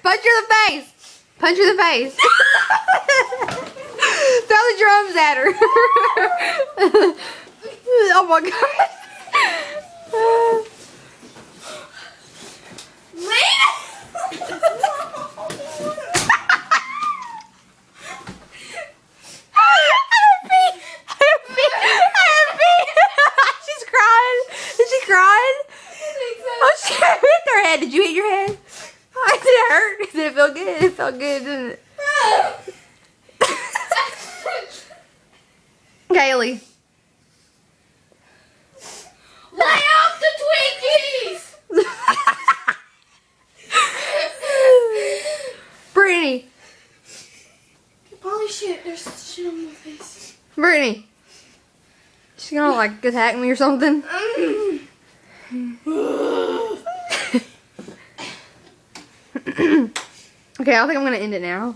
Punch her in the face. Punch her in the face. Throw the drums at her. Oh my god. She's crying. Is she crying? Oh, she hit her head. Did you hit your head? Did it hurt? Did it feel good? It felt good, didn't it? Kaylee. Lay off the Twinkies! Brittany. Holy shit, there's shit on my face. Brittany. She's gonna like attack me or something. Okay, I think I'm gonna end it now.